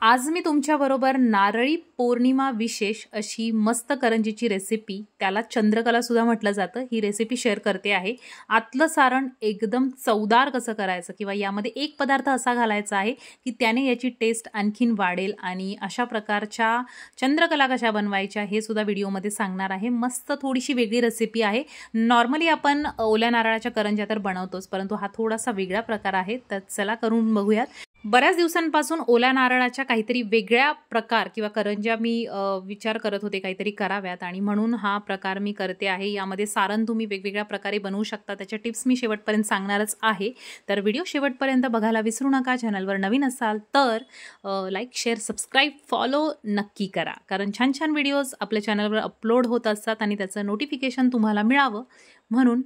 आज मी तुमच्याबरोबर नारळी पौर्णिमा विशेष अशी मस्त करंजीची रेसिपी, त्याला चंद्रकला सुद्धा म्हटलं जातं, ही रेसिपी शेअर करते आहे। आतलं सारण एकदम चवदार कसं करायचं किंवा यामध्ये एक पदार्थ असा घालायचा आहे की त्याने याची टेस्ट आणखीन वाढेल आणि अशा प्रकारच्या चंद्रकला कशा बनवायच्या हे सुद्धा व्हिडिओमध्ये सांगणार आहे। मस्त थोडीशी वेगळी रेसिपी आहे। नॉर्मली आपण ओल्या नारळाच्या करंज्या तर बनवतोच, परंतु हा थोडासा वेगळा प्रकार आहे, तर चला करून बघूयात। बऱ्याच दिवसांपासून ओल्या नारळाच्या काहीतरी वेगळ्या प्रकार किंवा करंज्या मी विचार करत होते काहीतरी कराव्यात आणि म्हणून हा प्रकार मी करते आहे। यामध्ये सारण तुम्ही वेगवेगळ्या प्रकारे बनवू शकता, त्याच्या टिप्स मी शेवटपर्यंत सांगणारच आहे, तर व्हिडिओ शेवटपर्यंत बघायला विसरू नका। चॅनलवर नवीन असाल तर लाईक, शेअर, सबस्क्राईब, फॉलो नक्की करा, कारण छान छान व्हिडिओज आपल्या चॅनलवर अपलोड होत असतात आणि त्याचं नोटिफिकेशन तुम्हाला मिळावं म्हणून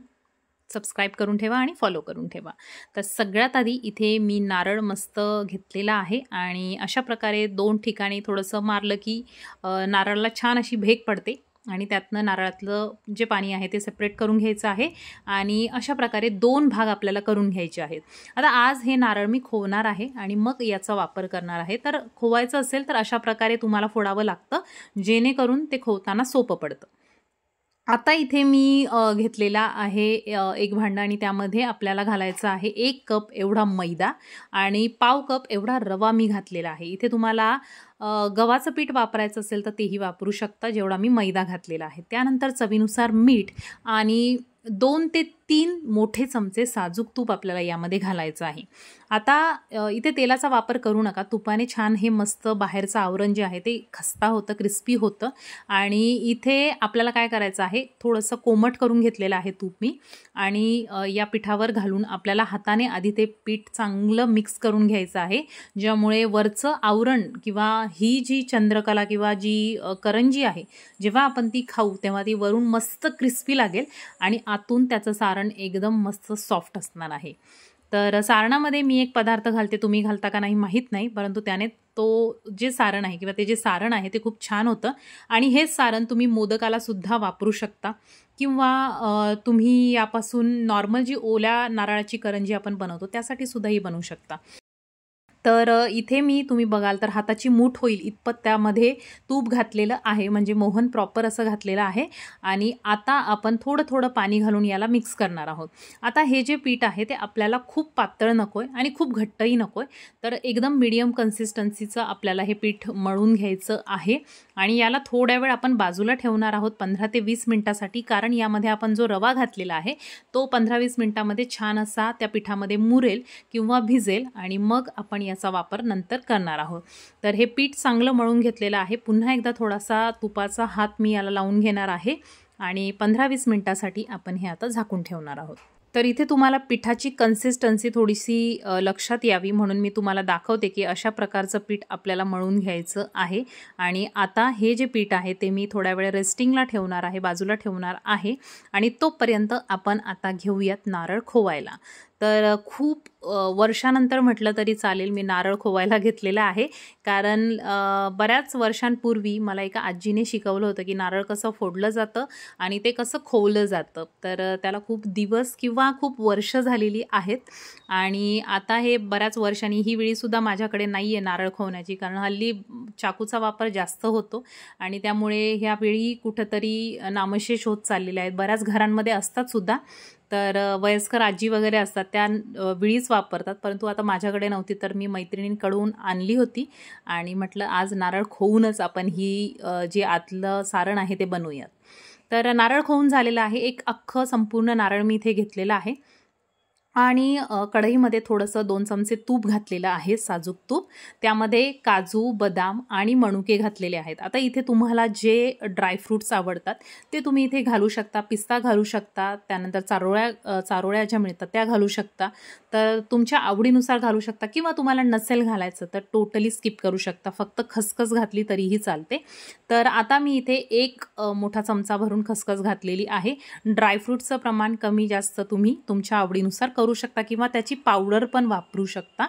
सबस्क्राईब करून ठेवा आणि फॉलो करून ठेवा। तर सगळ्यात आधी इथे मी नारळ मस्त घेतलेला आहे आणि अशा प्रकारे दोन ठिकाणी थोडंसं मारलं की नारळाला छान अशी भेग पडते आणि त्यातनं नारळातलं जे पाणी आहे ते सेपरेट करून घ्यायचं आहे आणि अशा प्रकारे दोन भाग आपल्याला करून घ्यायचे आहेत। आता आज हे नारळ मी खोवणार आहे आणि मग याचा वापर करणार आहे। तर खोवायचं असेल तर अशा प्रकारे तुम्हाला फोडावं लागतं, जेणेकरून ते खोवताना सोपं पडतं। आता इथे मी घेतलेला आहे एक भांडं आणि त्यामध्ये आपल्याला घालायचं आहे 1 कप एवढा मैदा आणि पाव कप एवढा रवा मी घातलेला आहे। इथे तुम्हाला गव्हाचं पीठ वापरायचं असेल तर तेही वापरू शकता, जेवढा मी मैदा घातलेला आहे। त्यानंतर चवीनुसार मीठ आणि 2 ते 3 मोठे चमचे साजूक तूप आपल्याला यामध्ये घालायचं आहे। आता इथे तेलाचा वापर करू नका, तुपाने छान हे मस्त बाहेरचं आवरण जे आहे ते खस्ता होतं, क्रिस्पी होतं। आणि इथे आपल्याला काय करायचं आहे, थोडंसं कोमट करून घेतलेलं आहे तूप मी आणि या पिठावर घालून आपल्याला हाताने आधी ते पीठ चांगलं मिक्स करून घ्यायचं आहे, ज्यामुळे वरचं आवरण किंवा ही जी चंद्रकला किंवा जी करंजी आहे जेव्हा आपण ती खाऊ तेव्हा ती वरून मस्त क्रिस्पी लागेल आणि आतून त्याचं सारण एकदम मस्त सॉफ्ट असणार आहे। तर सारणामध्ये मी एक पदार्थ घालते, तुम्ही घालता का नाही माहीत नाही, परंतु त्याने तो जे सारण आहे किंवा ते जे सारण आहे ते खूप छान होतं आणि हेच सारण तुम्ही मोदकाला सुद्धा वापरू शकता किंवा तुम्ही यापासून नॉर्मल जी ओल्या नारळाची करंजी आपण बनवतो त्यासाठी सुद्धाही बनवू शकता। तर इथे मी तुम्ही बघाल तर हाताची मूठ होईल इतपत त्यामध्ये तूप घातलेलं आहे, म्हणजे मोहन प्रॉपर असं घातलेलं आहे आणि आता आपण थोडं थोडं पाणी घालून याला मिक्स करणार आहोत। आता हे जे पीठ आहे ते आपल्याला खूप पातळ नको आहे आणि खूप घट्टही नको आहे, तर एकदम मीडियम कन्सिस्टन्सीचं आपल्याला हे पीठ मळून घ्यायचं आहे आणि याला थोड्या वेळ आपण बाजूला ठेवणार आहोत 15 ते 20 मिनिटासाठी, कारण यामध्ये आपण जो रवा घातलेला आहे तो 15-20 मिनिटामध्ये छान असा त्या पिठामध्ये मुरेल किंवा भिजेल आणि मग आपण याचा वापर नंतर करणार आहोत। तर हे पीठ चांगलं मळून घेतलेलं आहे, पुन्हा एकदा थोडासा तुपाचा हात मी याला लावून घेणार आहे आणि 15-20 मिनिटासाठी आपण हे आता झाकून ठेवणार आहोत। तर इथे तुम्हाला पिठाची कन्सिस्टन्सी थोडीशी लक्षात यावी म्हणून मी तुम्हाला दाखवते की अशा प्रकारचं पीठ आपल्याला मळून घ्यायचं आहे आणि आता हे जे पीठ आहे ते मी थोड्या वेळ रेस्टिंगला ठेवणार आहे, बाजूला ठेवणार आहे आणि तोपर्यंत आपण आता घेऊयात नारळ खोवायला। तर खूप वर्षानंतर म्हटलं तरी चालेल मी नारळ खोवायला घेतलेला आहे, कारण बऱ्याच वर्षांपूर्वी मला एका आजीने शिकवलं होतं की नारळ कसं फोडलं जातं आणि ते कसं खोवलं जातं। तर त्याला खूप दिवस किंवा खूप वर्ष झालेली आहेत आणि आता हे बऱ्याच वर्षांनी ही वेळीसुद्धा माझ्याकडे नाही आहे नारळ खोवण्याची, कारण हल्ली चाकूचा वापर जास्त होतो आणि त्यामुळे ह्या वेळी कुठंतरी नामशेष होत चाललेल्या आहेत। बऱ्याच घरांमध्ये असतात सुद्धा, तर वयस्कर आजी वगैरे असतात त्या विळीच वापरतात, परंतु आता माझ्याकडे नव्हती तर मी मैत्रिणींकडून आणली होती आणि म्हटलं आज नारळ खोवूनच आपण ही जे आतलं सारण आहे ते बनवूयात। तर नारळ खोवून झालेलं आहे, एक अख्खं संपूर्ण नारळ मी इथे घेतलेलं आहे आणि कढईमध्ये थोडंसं 2 चमचे तूप घातलेलं आहे, साजूक तूप, त्यामध्ये काजू, बदाम आणि मनुके घातलेले आहेत। आता इथे तुम्हाला जे ड्रायफ्रूट्स आवडतात ते तुम्ही इथे घालू शकता, पिस्ता घालू शकता, त्यानंतर चारोळ्या ज्या मिळतात त्या घालू शकता, तर तुमच्या आवडीनुसार घालू शकता किंवा तुम्हाला नसेल घालायचं तर टोटली स्किप करू शकता, फक्त खसखस घातली तरीही चालते। तर आता मी इथे 1 मोठा चमचा भरून खसखस घातलेली आहे। ड्रायफ्रूटचं प्रमाण कमी जास्त तुम्ही तुमच्या आवडीनुसार करू शकता किंवा त्याची पावडर पण वापरू शकता।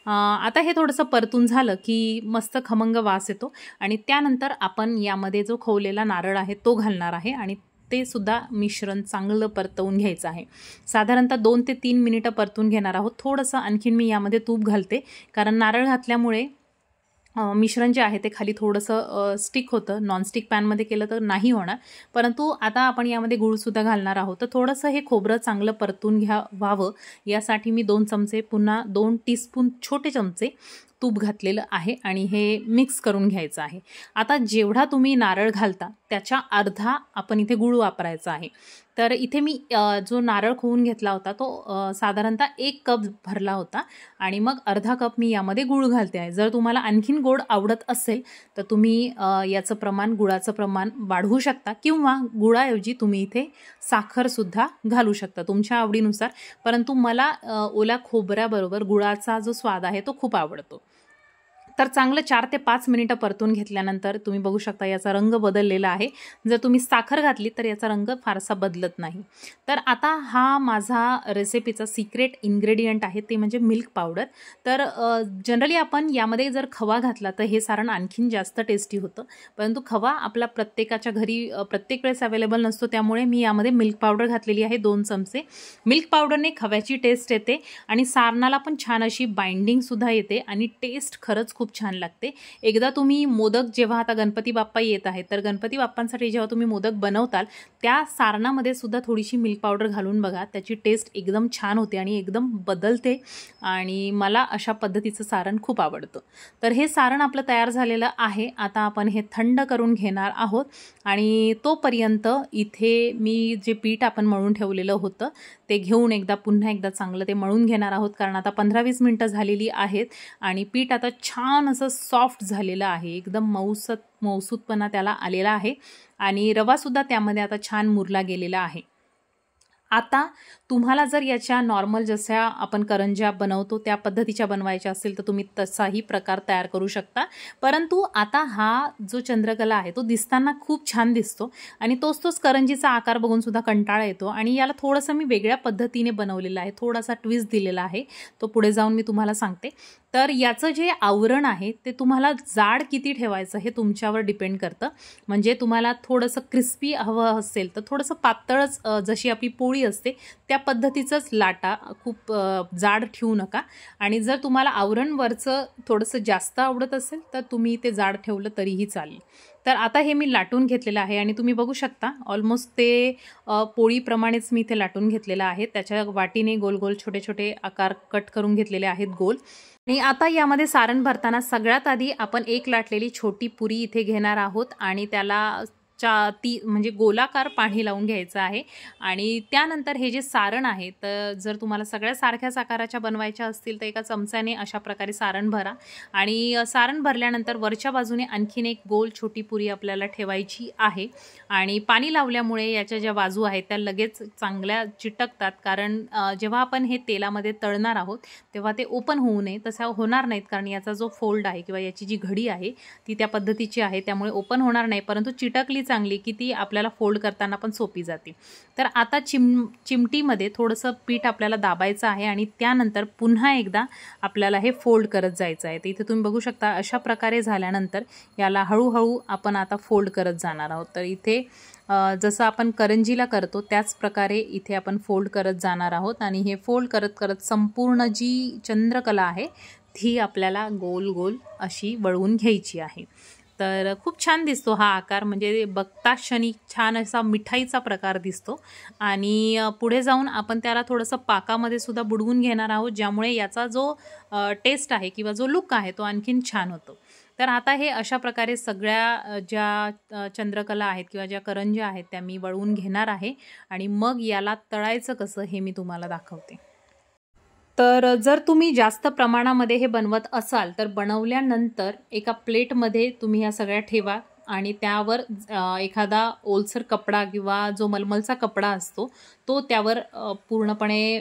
आता हे थोडंसं परतून झालं की मस्त खमंग वास येतो आणि त्यानंतर आपण यामध्ये जो खोवलेला नारळ आहे तो घालणार आहे आणि ते सुद्धा मिश्रण चांगलं परतवून घ्यायचं आहे। साधारणतः 2 ते 3 मिनिटं परतून घेणार आहोत। थोडंसं आणखीन मी यामध्ये तूप घालते, कारण नारळ घातल्यामुळे मिश्रण जे आहे ते खाली थोडंसं स्टिक होतं. नॉनस्टिक पॅनमध्ये केलं तर नाही होणार. परंतु आता आपण यामध्ये गूळसुद्धा घालणार आहोत. तर थोडंसं हे खोबरं चांगलं परतून व्हावं यासाठी मी 2 चमचे पुन्हा 2 टीस्पून छोटे चमचे तूप घातलेलं आहे आणि हे मिक्स करून घ्यायचं आहे. आता जेवढा तुम्ही नारळ घालता त्याच्या अर्धा आपण इथे गूळ वापरायचा आहे. तर इथे मी जो नारळ खोवून घेतला होता तो साधारणतः 1 कप भरला होता आणि मग अर्धा कप मी यामध्ये गूळ घालते आहे. जर तुम्हाला आणखीन गोड आवडत असेल तर तुम्ही याचं प्रमाण, गुळाचं प्रमाण वाढवू शकता किंवा गुळाऐवजी तुम्ही इथे साखरसुद्धा घालू शकता तुमच्या आवडीनुसार. परंतु मला ओल्या खोबऱ्याबरोबर गुळाचा जो स्वाद आहे तो खूप आवडतो. तर चांगलं 4 ते 5 मिनिटं परतून घेतल्यानंतर तुम्ही बघू शकता याचा रंग बदललेला आहे. जर तुम्ही साखर घातली तर याचा रंग फारसा बदलत नाही. तर आता हा माझा रेसिपीचा सिक्रेट इन्ग्रेडियंट आहे ते म्हणजे मिल्क पावडर. तर जनरली आपण यामध्ये जर खवा घातला तर हे सारण आणखीन जास्त टेस्टी होतं. परंतु खवा आपला प्रत्येकाच्या घरी प्रत्येक वेळेस अवेलेबल नसतो, त्यामुळे मी यामध्ये मिल्क पावडर घातलेली आहे 2 चमचे. मिल्क पावडरने खव्याची टेस्ट येते आणि सारणाला पण छान अशी बाइंडिंगसुद्धा येते आणि टेस्ट खरंच खूप छान लागते. एकदा तुम्ही मोदक, जेव्हा आता गणपती बाप्पा येत आहेत तर गणपती बाप्पांसाठी जेव्हा तुम्ही मोदक बनवताल त्या सारणामध्ये सुद्धा थोडीशी मिल्क पावडर घालून बघा. त्याची टेस्ट एकदम छान होते आणि एकदम बदलते आणि मला अशा पद्धतीचं सारण खूप आवडतं. तर हे सारण आपलं तयार झालेलं आहे. आता आपण हे थंड करून घेणार आहोत आणि तोपर्यंत इथे मी जे पीठ आपण मळून ठेवलेलं होतं ते घेऊन पुन्हा एकदा चांगलं ते मळून घेणार आहोत. कारण आता 15-20 मिनटं झालेली आहेत आणि पीठ आता छान असं सॉफ्ट झालेलं आहे. एकदम मऊसूतपणा त्याला आलेला आहे आणि रवासुद्धा त्यामध्ये आता छान मुरला गेलेला आहे. आता तुम्हाला जर याच्या नॉर्मल जशा आपण करंज्या बनवतो त्या पद्धतीच्या बनवायच्या असेल तर तुम्ही तसाही प्रकार तयार करू शकता. परंतु आता हा जो चंद्रकला आहे तो दिसताना खूप छान दिसतो आणि तोच करंजीचा आकार बघून सुद्धा कंटाळा येतो आणि याला थोडंसं मी वेगळ्या पद्धतीने बनवलेलं आहे, थोडासा ट्विस्ट दिलेला आहे. तो पुढे जाऊन मी तुम्हाला सांगते. तर याचं जे आवरण आहे ते तुम्हाला जाड किती ठेवायचं हे तुमच्यावर डिपेंड करतं. म्हणजे तुम्हाला थोडंसं क्रिस्पी हवं असेल तर थोडंसं पातळच, जशी आपली पोळी असते त्या पद्धतीचंच लाटा, खूप जाड ठेवू नका. आणि जर तुम्हाला आवरण वरचं थोडंसं जास्त आवडत असेल तर तुम्ही ते जाड ठेवलं तरीही चालेल. तर आता हे मी लाटून घेतलेलं आहे आणि तुम्ही बघू शकता ऑलमोस्ट ते पोळीप्रमाणेच मी ते लाटून घेतलेलं आहे. त्याच्या वाटीने गोल गोल छोटे छोटे आकार कट करून घेतलेले आहेत गोल. आणि आता यामध्ये सारण भरताना सगळ्यात आधी आपण एक लाटलेली छोटी पुरी इथे घेणार आहोत आणि त्याला म्हणजे गोलाकार पाणी लावून घ्यायचं आहे. आणि त्यानंतर हे जे सारण आहे, तर जर तुम्हाला सगळ्या सारख्याच आकाराच्या बनवायच्या असतील तर एका चमच्याने अशा प्रकारे सारण भरा आणि सारण भरल्यानंतर वरच्या बाजूने आणखीन एक गोल छोटी पुरी आपल्याला ठेवायची आहे. आणि पाणी लावल्यामुळे याच्या ज्या बाजू आहेत त्या लगेच चांगल्या चिटकतात. कारण जेव्हा आपण हे तेलामध्ये तळणार आहोत तेव्हा ते ओपन होऊ नये, तसा होणार नाहीत. कारण याचा जो फोल्ड आहे किंवा याची जी घडी आहे ती त्या पद्धतीची आहे, त्यामुळे ओपन होणार नाही. परंतु चिटकली चांगली की ती आपल्याला फोल्ड करताना पण सोपी जाते. तर आता चिमटीमध्ये थोडंसं पीठ आपल्याला दाबायचं आहे आणि त्यानंतर पुन्हा एकदा आपल्याला हे फोल्ड करत जायचं आहे. तर इथे तुम्ही बघू शकता अशा प्रकारे झाल्यानंतर याला हळूहळू आपण आता फोल्ड करत जाणार आहोत. तर इथे जसं आपण करंजीला करतो त्याच प्रकारे इथे आपण फोल्ड करत जाणार आहोत आणि हे फोल्ड करत करत संपूर्ण जी चंद्रकला आहे ती आपल्याला गोल गोल अशी वळवून घ्यायची आहे. तर खूप छान दिसतो हा आकार, म्हणजे बघता क्षणी छान असा मिठाईचा प्रकार दिसतो. आणि पुढे जाऊन आपण त्याला थोडंसं पाकामध्ये सुद्धा बुडवून घेणार आहोत, ज्यामुळे याचा जो टेस्ट आहे किंवा जो लुक आहे तो आणखीन छान होतो. तर आता हे अशा प्रकारे सगळ्या ज्या चंद्रकला आहेत किंवा ज्या करंज्या आहेत त्या मी वळवून घेणार आहे आणि मग याला तळायचं कसं हे मी तुम्हाला दाखवते. तर जर तुम्ही जास्त प्रमाणामध्ये हे बनवत असाल तर बनवल्यानंतर एका प्लेटमध्ये तुम्ही ह्या सगळ्या ठेवा आणि त्यावर एखादा ओलसर कपडा किंवा जो मलमलचा कपडा असतो तो त्यावर पूर्णपणे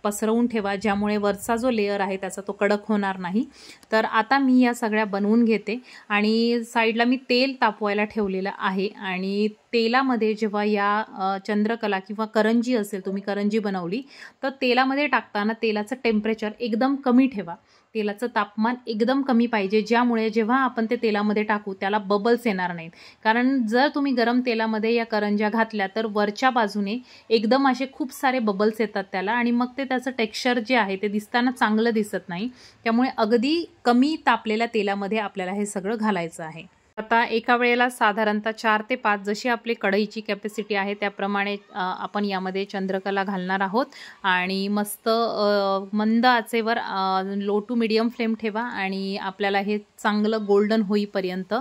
पसरवून ठेवा, ज्यामुळे वरचा जो लेयर आहे त्याचा तो कडक होणार नाही. तर आता मी या सगळ्या बनवून घेते आणि साईडला मी तेल तापवायला ठेवलेलं आहे. आणि तेलामध्ये जेव्हा या चंद्रकला किंवा करंजी असेल, तुम्ही करंजी बनवली तर तेलामध्ये टाकताना तेलाचं टेम्परेचर एकदम कमी ठेवा. तेलाचं तापमान एकदम कमी पाहिजे, ज्यामुळे जेव्हा आपण ते तेलामध्ये टाकू त्याला बबल्स येणार नाहीत. कारण जर तुम्ही गरम तेलामध्ये या करंज्या घातल्या तर वरच्या बाजूने एकदम असे खूप सारे बबल्स येतात त्याला, आणि मग ते त्याचं टेक्स्चर जे आहे ते दिसताना चांगलं दिसत नाही. त्यामुळे अगदी कमी तापलेल्या तेलामध्ये आपल्याला हे सगळं घालायचं आहे. आता एका वेळेला साधारणतः 4 ते 5 जशी आपली कढईची कॅपॅसिटी आहे त्याप्रमाणे आपण यामध्ये चंद्रकला घालणार आहोत. आणि मस्त मंद आचेवर लो टू मीडियम फ्लेम ठेवा आणि आपल्याला हे चांगलं गोल्डन होईपर्यंत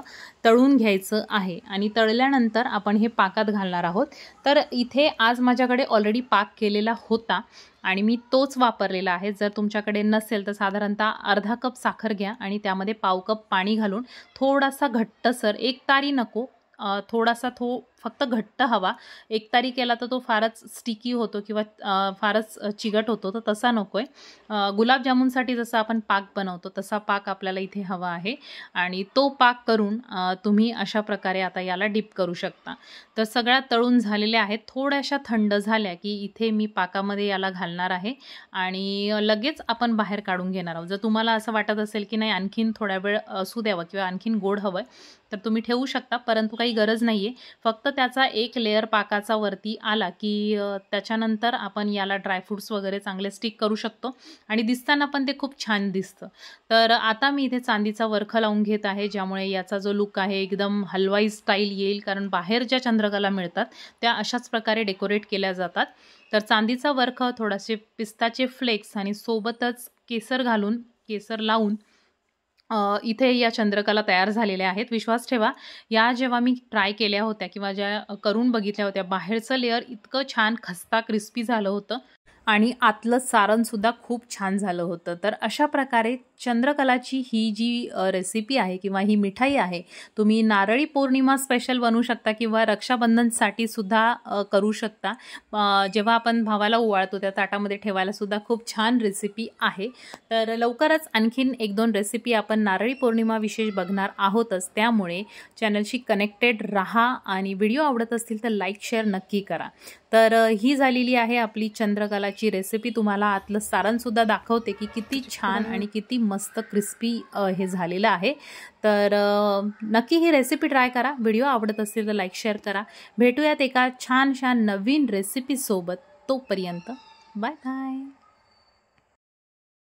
तळून घ्यायचं आहे. आणि तळल्यानंतर आपण हे पाकात घालणार आहोत. तर इथे आज माझ्याकडे ऑलरेडी पाक केलेला होता आणि मी तोच वापरलेला आहे. जर तुमच्याकडे नसेल तर साधारणतः अर्धा कप साखर घ्या आणि त्यामध्ये पाव कप पाणी घालून थोडासा घट्टसर, एक तारी नको, थोडासा फक्त घट्ट हवा. एक तारी केला तर तो फारच स्टिकी होतो किंवा फारच चिकट होतो, तर तसा नको आहे. गुलाबजामुनसाठी जसा आपण पाक बनवतो तसा पाक आपल्याला इथे हवा आहे. आणि तो पाक करून तुम्ही अशा प्रकारे आता याला डिप करू शकता. तर सगळ्या तळून झालेल्या आहेत. थोड्याशा थंड झाल्या की इथे मी पाकामध्ये याला घालणार आहे आणि लगेच आपण बाहेर काढून घेणार आहोत. जर तुम्हाला असं वाटत असेल की नाही आणखीन थोड्या वेळ असू द्यावं किंवा आणखीन गोड हवं तर तुम्ही ठेवू शकता, परंतु काही गरज नाही आहे. फक्त त्याचा एक लेअर पाकाचा वरती आला की त्याच्यानंतर आपण याला ड्रायफ्रूट्स वगैरे चांगले स्टिक करू शकतो आणि दिसताना पण ते खूप छान दिसतं. तर आता मी इथे चांदीचा वरख लावून घेत आहे, ज्यामुळे याचा जो लुक आहे एकदम हलवाई स्टाईल येईल. कारण बाहेर ज्या चंद्रकला मिळतात त्या अशाच प्रकारे डेकोरेट केल्या जातात. तर चांदीचा वरख, थोडासे पिस्ताचे फ्लेक्स आणि सोबतच केसर लावून इथे या चंद्रकला तयार झालेल्या आहेत. विश्वास ठेवा, या जेव्हा मी ट्राय केल्या होत्या किंवा ज्या करून बघितल्या होत्या, बाहेरचं लेअर इतकं छान खस्ता क्रिस्पी झालं होतं आणि आतलं सारणसुद्धा खूप छान झालं होतं. तर अशा प्रकारे चंद्रकलाची ही जी रेसिपी आहे किंवा ही मिठाई आहे, तुम्ही नारळी पौर्णिमा स्पेशल बनवू शकता किंवा रक्षाबंधनसाठी सुद्धा करू शकता. जेव्हा आपण भावाला ओवाळतो त्या ताटामध्ये ठेवायला सुद्धा खूप छान रेसिपी आहे. तर लवकरच आणखीन 1-2 रेसिपी आपण नारळी पौर्णिमा विशेष बघणार आहोतच. त्यामुळे चॅनलशी कनेक्टेड राहा आणि व्हिडिओ आवडत असतील तर लाईक शेअर नक्की करा. तर ही झालेली आहे आपली चंद्रकलाची रेसिपी. तुम्हाला आतलं सारणसुद्धा दाखवते की किती छान आणि किती मस्त क्रिस्पी हे झालेलं आहे. तर नक्की ही रेसिपी ट्राय करा. व्हिडिओ आवडत असेल तर लाईक शेअर करा. भेटूयात एका छान नवीन रेसिपीसोबत. तोपर्यंत बाय बाय.